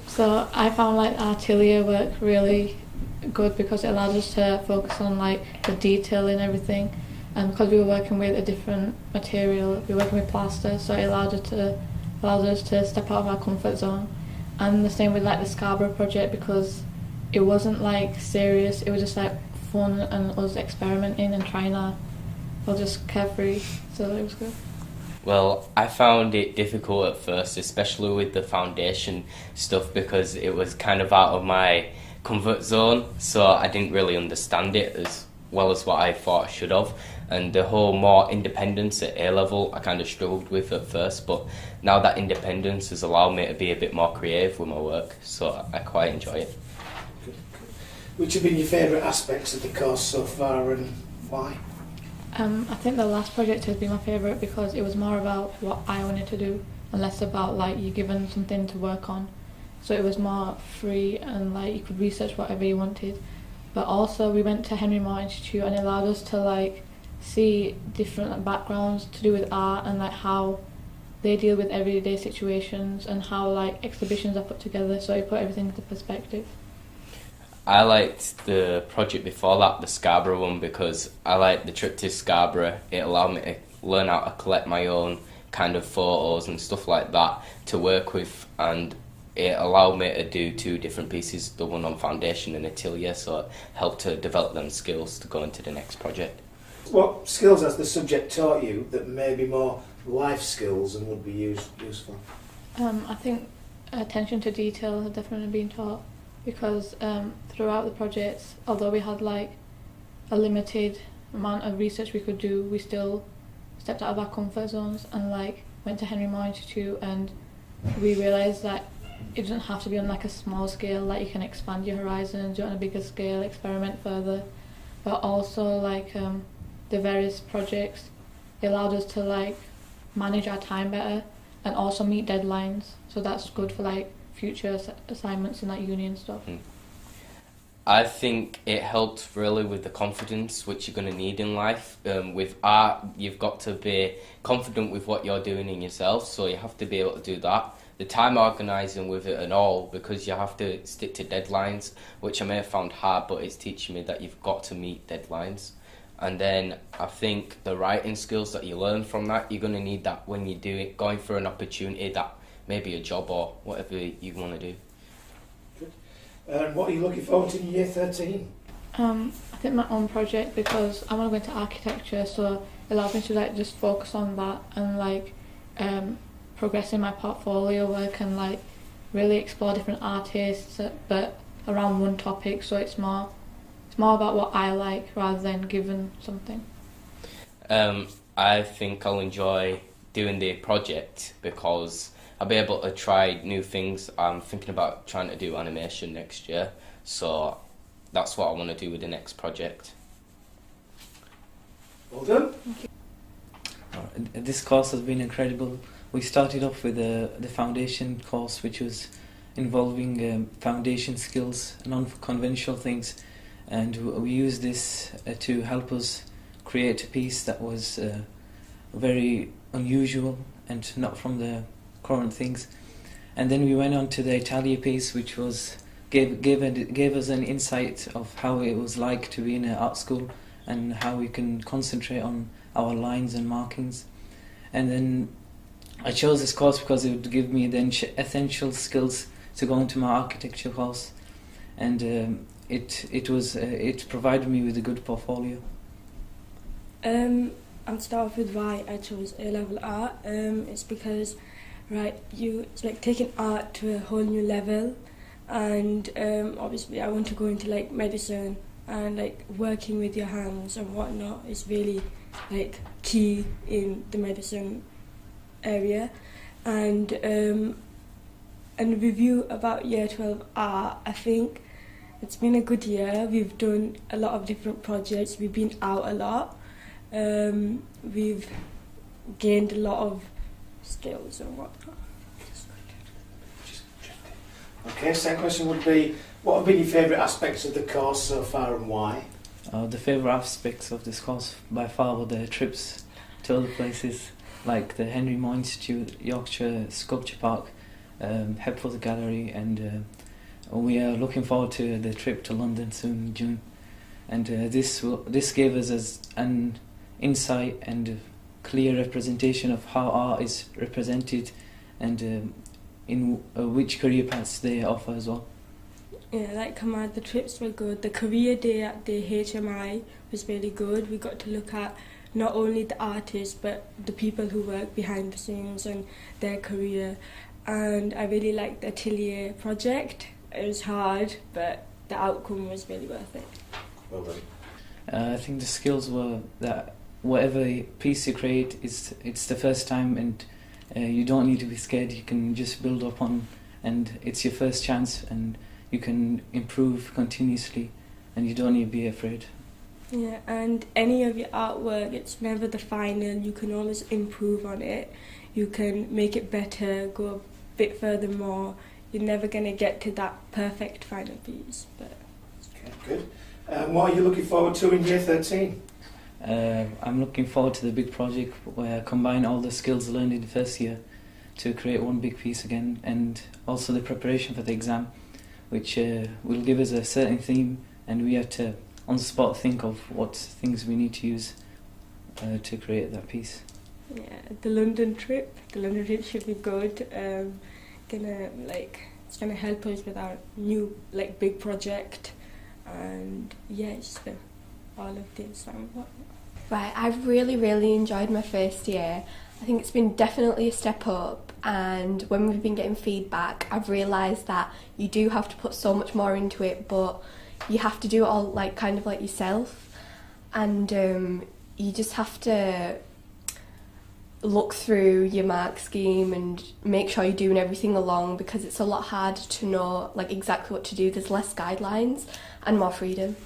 So I found like our atelier work really good because it allowed us to focus on like the detail in everything, and because we were working with a different material, we were working with plaster, so it allowed us to step out of our comfort zone. And the same with like the Scarborough project because it wasn't like serious; it was just like fun and us experimenting and trying our, well, just carefree. So it was good. Well, I found it difficult at first, especially with the foundation stuff, because it was kind of out of my comfort zone, so I didn't really understand it as well as what I thought I should have. And the whole more independence at A level, I kind of struggled with at first, but now that independence has allowed me to be a bit more creative with my work, so I quite enjoy it. Good, good. Which have been your favourite aspects of the course so far and why? I think the last project has been my favourite because it was more about what I wanted to do and less about like you given something to work on. So it was more free and like you could research whatever you wanted. But also we went to Henry Moore Institute and it allowed us to like see different backgrounds to do with art and like how they deal with everyday situations and how like exhibitions are put together, so it put everything into perspective. I liked the project before that, the Scarborough one, because I liked the trip to Scarborough. It allowed me to learn how to collect my own kind of photos and stuff like that to work with, and it allowed me to do two different pieces, the one on foundation and atelier, so it helped to develop them skills to go into the next project. What skills has the subject taught you that may be more life skills and would be useful? I think attention to detail has definitely been taught because throughout the projects, although we had like a limited amount of research we could do, we still stepped out of our comfort zones and like went to Henry Moore Institute, and we realised that it doesn't have to be on like a small scale, like you can expand your horizons, do it on a bigger scale, experiment further. But also like the various projects, it allowed us to like manage our time better and also meet deadlines, so that's good for like future assignments in like uni and stuff. I think it helped really with the confidence which you're going to need in life. With art, you've got to be confident with what you're doing in yourself, so you have to be able to do that. The time organising with it and all, because you have to stick to deadlines, which I may have found hard, but it's teaching me that you've got to meet deadlines. And then I think the writing skills that you learn from that, you're going to need that when you do it, going for an opportunity that maybe a job or whatever you want to do. Good. And what are you looking forward to in year 13? I think my own project, because I want to go into architecture, so it allows me to like just focus on that and like progressing my portfolio work and like really explore different artists, but around one topic, so it's more about what I like rather than given something. I think I'll enjoy doing the project because I'll be able to try new things. I'm thinking about trying to do animation next year, so that's what I want to do with the next project. Well done. Thank you. This course has been incredible. We started off with the foundation course, which was involving foundation skills, non-conventional things, and we used this to help us create a piece that was very unusual and not from the current things. And then we went on to the atelier piece, which was gave us an insight of how it was like to be in an art school and how we can concentrate on our lines and markings. And then I chose this course because it would give me the essential skills to go into my architecture course, and it provided me with a good portfolio. I'll start off with why I chose A-level art. It's because it's like taking art to a whole new level, and obviously I want to go into like medicine, and like working with your hands and whatnot is really like key in the medicine area. And a review about year 12 art, I think it's been a good year. We've done a lot of different projects, we've been out a lot, we've gained a lot of skills and whatnot. Okay, second question would be, what have been your favourite aspects of the course so far and why? The favourite aspects of this course by far were the trips to other places like the Henry Moore Institute, Yorkshire Sculpture Park, help for the gallery, and we are looking forward to the trip to London soon in June. And this gave us as an insight and a clear representation of how art is represented, and in which career paths they offer as well. Yeah, like Kamal, the trips were good. The career day at the HMI was really good. We got to look at not only the artists but the people who work behind the scenes and their career. And I really liked the atelier project. It was hard, but the outcome was really worth it. Well done. I think the skills were that whatever piece you create, it's the first time, and you don't need to be scared. You can just build up on, and it's your first chance, and you can improve continuously, and you don't need to be afraid. Yeah, and any of your artwork, it's never the final. You can always improve on it. You can make it better, go a bit further more. You're never going to get to that perfect final piece. But Okay, good. What are you looking forward to in year 13? I'm looking forward to the big project where I combine all the skills learned in the first year to create one big piece again, and also the preparation for the exam, which will give us a certain theme, and we have to on the spot think of what things we need to use to create that piece. yeah, the London trip should be good. It's gonna help us with our new big project, and yeah, just all of this and whatnot. Right, I've really enjoyed my first year. I think it's been definitely a step up, and when we've been getting feedback, I've realised that you do have to put so much more into it, but you have to do it all kind of like yourself, and you just have to look through your mark scheme and make sure you're doing everything along, because it's a lot harder to know exactly what to do. There's less guidelines and more freedom.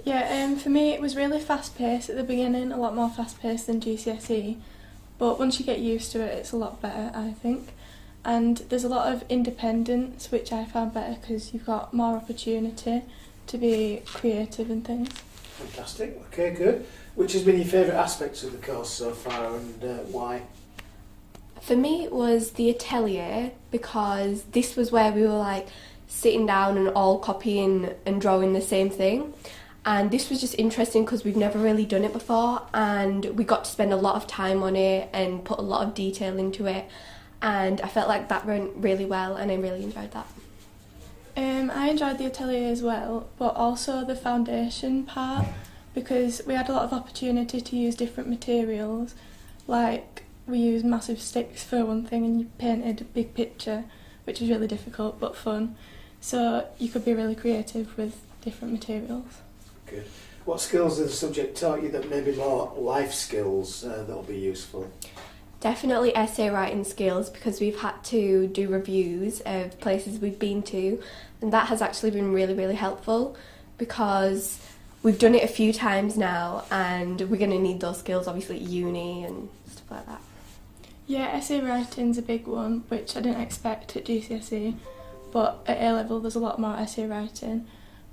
Yeah, for me it was really fast paced at the beginning, a lot more fast paced than GCSE, but once you get used to it it's a lot better, I think. And there's a lot of independence, which I found better because you've got more opportunity to be creative and things. Fantastic. Okay, good. Which has been your favourite aspects of the course so far, and why? For me it was the atelier, because this was where we were sitting down and all copying and drawing the same thing. And this was just interesting because we've never really done it before, and we got to spend a lot of time on it and put a lot of detail into it, and I felt like that went really well and I really enjoyed that. I enjoyed the atelier as well, but also the foundation part, because we had a lot of opportunity to use different materials. We used massive sticks for one thing, and you painted a big picture, which was really difficult but fun. So you could be really creative with different materials. Good. What skills has the subject taught you that may be more life skills that'll be useful? Definitely essay writing skills, because we've had to do reviews of places we've been to, and that has actually been really helpful, because we've done it a few times now and we're going to need those skills obviously at uni and stuff like that. Yeah, essay writing's a big one, which I didn't expect at GCSE, but at A-level there's a lot more essay writing.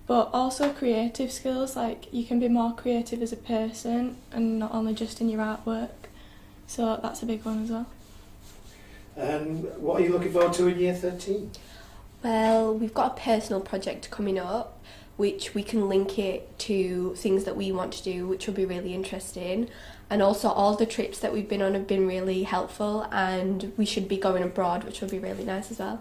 But also creative skills, you can be more creative as a person and not only just in your artwork. So that's a big one as well. And what are you looking forward to in year 13? Well, we've got a personal project coming up, which we can link it to things that we want to do, which will be really interesting. And also all the trips that we've been on have been really helpful, and we should be going abroad, which will be really nice as well.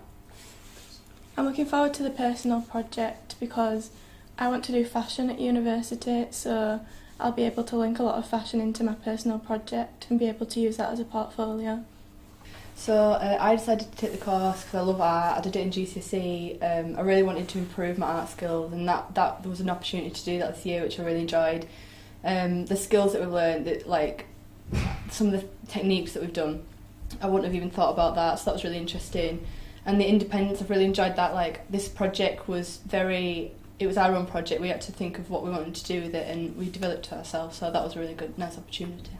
I'm looking forward to the personal project because I want to do fashion at university, so I'll be able to link a lot of fashion into my personal project and be able to use that as a portfolio. So I decided to take the course because I love art. I did it in GCSE. I really wanted to improve my art skills, and that was an opportunity to do that this year, which I really enjoyed. The skills that we've learned, some of the techniques that we've done, I wouldn't have even thought about that, so that was really interesting. And the independence, I've really enjoyed that. This project was it was our own project. We had to think of what we wanted to do with it, and we developed it ourselves, so that was a really good, nice opportunity.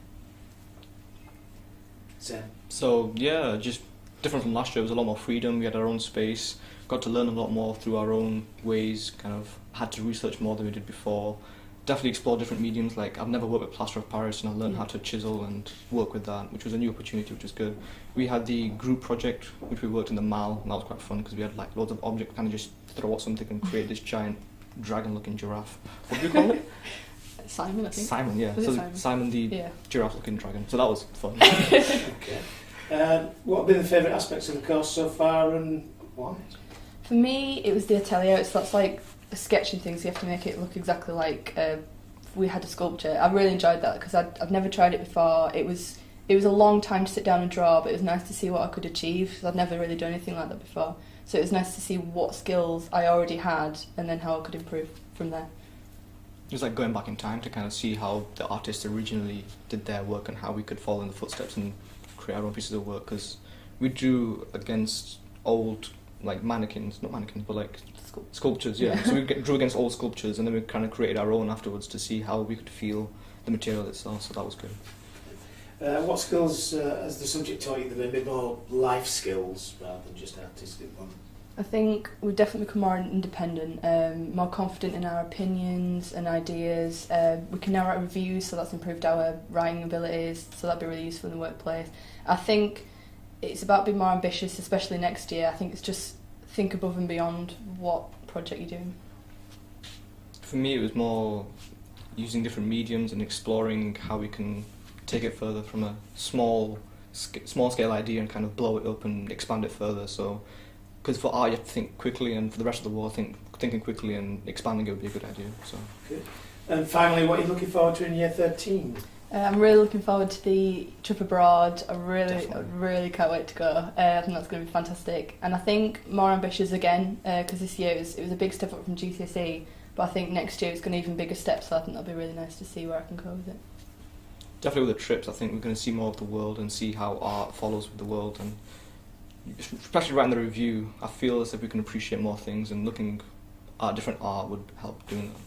So yeah, just different from last year. There was a lot more freedom. We had our own space. Got to learn a lot more through our own ways. Kind of had to research more than we did before, definitely explore different mediums. Like, I've never worked with plaster of Paris, and I learned how to chisel and work with that, which was a new opportunity, which was good. We had the group project, which we worked in the mall, and that was quite fun because we had like loads of objects, kind of just throw at something and create this giant dragon-looking giraffe. What do you call it? Simon, I think. Simon, yeah. Was it So Simon? Simon the Yeah. giraffe-looking dragon. So that was fun. Okay. What have been the favourite aspects of the course so far, and why? For me, it was the atelier. That's like a sketching thing, so you have to make it look exactly like we had a sculpture. I really enjoyed that because I've never tried it before. It was a long time to sit down and draw, but it was nice to see what I could achieve because I'd never really done anything like that before. So it was nice to see what skills I already had and then how I could improve from there. It was like going back in time to kind of see how the artists originally did their work and how we could follow in the footsteps and create our own pieces of work, because we drew against old, like mannequins, not mannequins, but like sculptures, yeah. So we drew against old sculptures, and then we kind of created our own afterwards to see how we could feel the material itself, so that was good. What skills has the subject taught you that may be more life skills rather than just artistic ones? I think we've definitely become more independent, more confident in our opinions and ideas. We can now write reviews, so that's improved our writing abilities, so that'd be really useful in the workplace. I think it's about being more ambitious, especially next year. I think it's just think above and beyond what project you're doing. For me, it was more using different mediums and exploring how we can take it further from a small scale idea and kind of blow it up and expand it further. So, because for art you have to think quickly, and for the rest of the world, thinking quickly and expanding it would be a good idea. So. Good. And finally, what are you looking forward to in year 13? I'm really looking forward to the trip abroad. I really can't wait to go. I think that's going to be fantastic. And I think more ambitious again, because this year it was a big step up from GCSE, but I think next year it's going to be even bigger steps, so I think that'll be really nice to see where I can go with it. Definitely with the trips, I think we're going to see more of the world and see how art follows with the world, and especially writing the review, I feel as if we can appreciate more things, and looking at different art would help doing that.